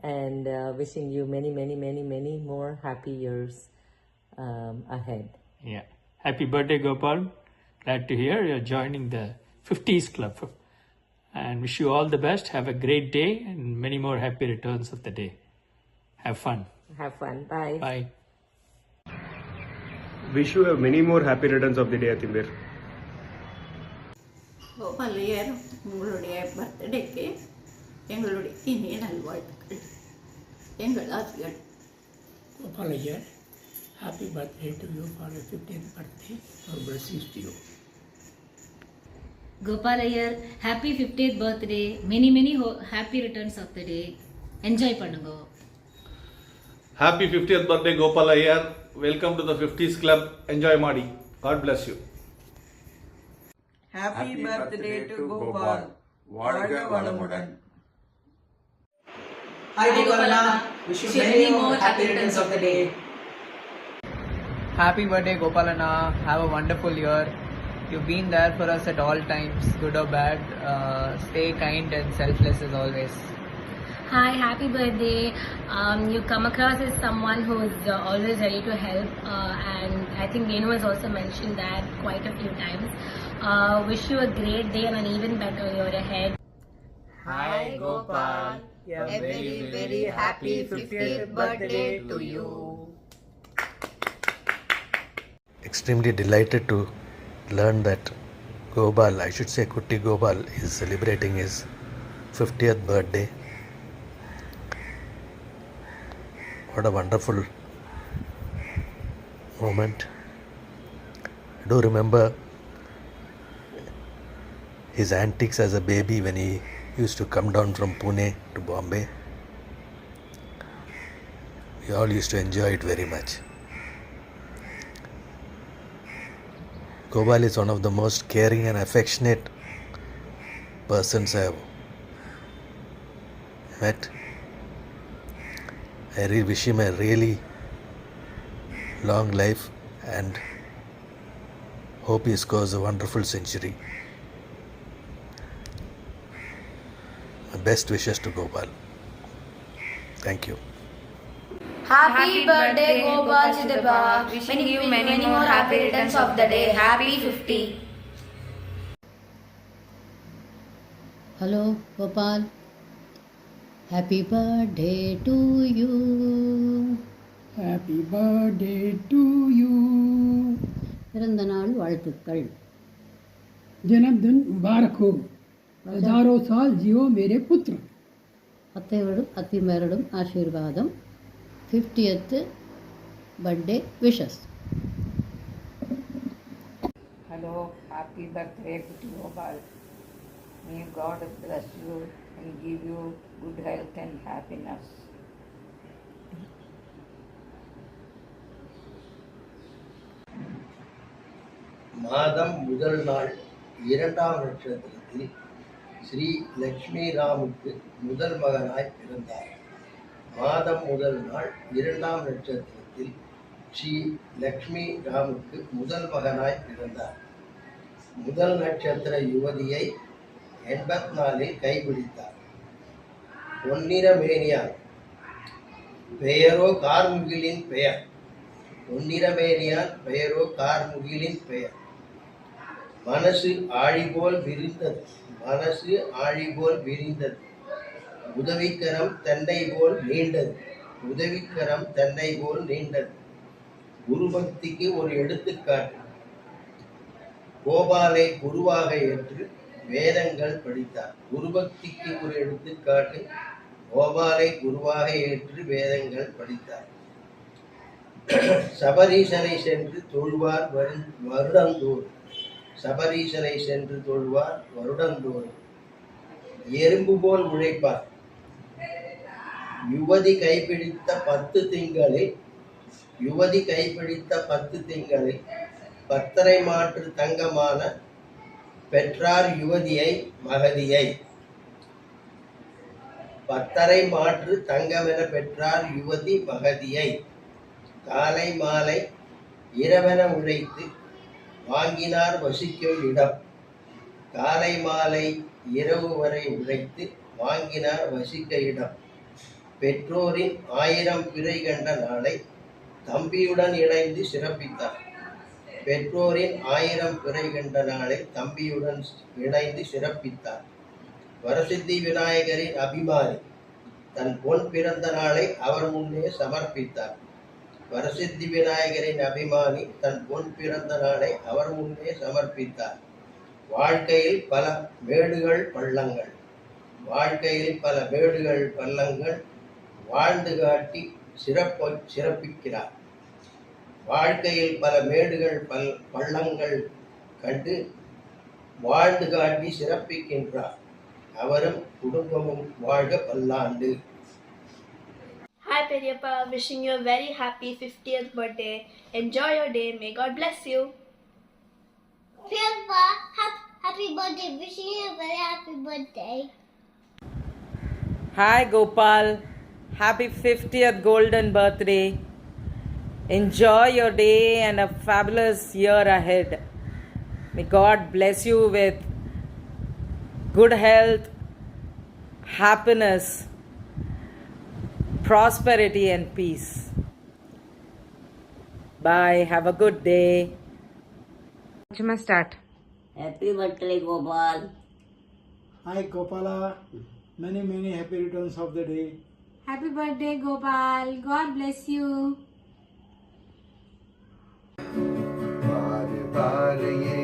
and wishing you many, many, many, many more happy years ahead. Yeah. Happy birthday, Gopal. Glad to hear you're joining the 50s Club. And wish you all the best. Have a great day and many more happy returns of the day. Have fun. Have fun. Bye. Bye. Wish you many more happy returns of the day, Atimbir. Gopalaiyar உங்களுடைய பர்த்டேக்கு எங்களுடைய இனிய நல்வாழ்த்துக்கள், எங்கள் ஆசிகள். Gopalaya, happy birthday to you for your 50th birthday. Our blessings to you. Gopalaya, happy 50th birthday. Many happy returns of the day. Enjoy பண்ணுங்க. Happy 50th birthday, Gopalaya. Welcome to the 50s Club. Enjoy Madi. God bless you. Happy birthday to Gopal. வாழ்க வளமுடன். Hi Gopalana, wish you many more happy returns of the day. Happy birthday Gopalana, have a wonderful year. You've been there for us at all times, good or bad. Stay kind and selfless as always. Hi, happy birthday. You come across as someone who's always ready to help, and I think Venu has also mentioned that quite a few times. Wish you a great day and an even better year ahead. Hi Gopal, a very happy 50th birthday to you. Extremely delighted to learn that Gopal, I should say Kutti Gopal, is celebrating his 50th birthday. What a wonderful moment. I do remember his antics as a baby when he used to come down from Pune to Bombay. We all used to enjoy it very much. Gopal is one of the most caring and affectionate persons I have met. I wish him a really long life and hope he scores a wonderful century. My best wishes to Gopal. Thank you. Happy birthday Gopal Chidaba. Wishing you many more happy returns of the day. Happy 50. Hello Gopal. Happy birthday to you. Happy birthday to you. பிறந்த நாள் வாழ்த்துக்கள். जन्मदिन मुबारक हो. हजारों साल जियो मेरे पुत्र. அத்தையோடும் அத்திமாரோடும் ஆசீர்வாதம். 50th birthday wishes. Hello, happy birthday to Gopal. May God bless you and give you good health and happiness. மாதம் முதல் நாள் 2ஆம் நட்சத்திரத்தில் ஸ்ரீ லக்ஷ்மி ராமுக்கு முதல் மகனாய் பிறந்தார். மாதம் முதல் நாள் 2ஆம் நட்சத்திரத்தில் ஸ்ரீ லக்ஷ்மி ராமுக்கு முதல் மகனாய் பிறந்தார். முதல் நட்சத்திர யுவதியை 84இல் கைப்பிடித்தார். பொன்னிற மேனியார், பெயரோ கார்முகிலின் பெயர். பொன்னிறமேனியார், பெயரோ கார்முகிலின் பெயர். மனசு ஆழிபோல் விரிந்தது, மனசு ஆழிபோல் விரிந்தது. உதவிக்கரம் தண்டை போல் நீண்டது, உதவிக்கரம் தண்டை போல் நீண்டது. குருபக்திக்கு ஒரு எடுத்துக்காட்டு. கோபாலை குருவாக ஏற்று வேதங்கள் படித்தார். குருபக்திக்கு ஒரு எடுத்துக்காட்டு. கோபாலை குருவாக ஏற்று வேதங்கள் படித்தார். சபரீசனை சென்று தொழுவார் வருடந்தோறும். சபரீசனை சென்று தொழுவார் வருடந்தோறும். எறும்பு போல் உழைப்பார். யுவதி கைப்பிடித்த 10 திங்களில், யுவதி கைப்பிடித்த 10 திங்களில் 10 மாற்று தங்கமான பெற்றார் யுவதியை மகதியை. 10 மாற்று தங்கமென பெற்றார் யுவதி மகதியை. காலை மாலை இரவென உழைத்து வாங்கினார் வசிக்கும் இடம். காலை மாலை இரவு வரை உழைத்து வாங்கினார் வசிக்க இடம். பெற்றோரின் 1000 பிறை கண்ட நாளை தம்பியுடன் இணைந்து சிறப்பித்தார். பெற்றோரின் 1000 பிறை கண்ட நாளை தம்பியுடன் இணைந்து சிறப்பித்தார். வரசித்தி விநாயகரின் அபிமானி தன் பொன் பிறந்த நாளை அவர் முன்னே சமர்ப்பித்தார். வரசித்தி விநாயகரின் அபிமானி தன் பொன் பிறந்த நாளை அவர் முன்னே சமர்ப்பித்தார். வாழ்க்கையில் பல மேடுகள் பள்ளங்கள், வாழ்க்கையில் பல மேடுகள் பள்ளங்கள் வாழ்ந்து காட்டி சிறப்பிக்கிறார். வாழ்க்கையில் பல மேடுகள் பள்ளங்கள் கண்டு வாழ்ந்து காட்டி சிறப்பிக்கின்றார். அவரும் குடும்பமும் வாழ்க பல்லாண்டு. Hi Periappa, wishing you a very happy 50th birthday. Enjoy your day. May God bless you. Periappa, happy birthday. Wishing you a very happy birthday. Hi Gopal, happy 50th golden birthday. Enjoy your day and a fabulous year ahead. May God bless you with good health, happiness, prosperity and peace. Bye. Have a good day. Start. Happy birthday, Gopal. Hi, Gopala. Many happy returns of the day. Happy birthday, Gopal. God bless you. बार बार ये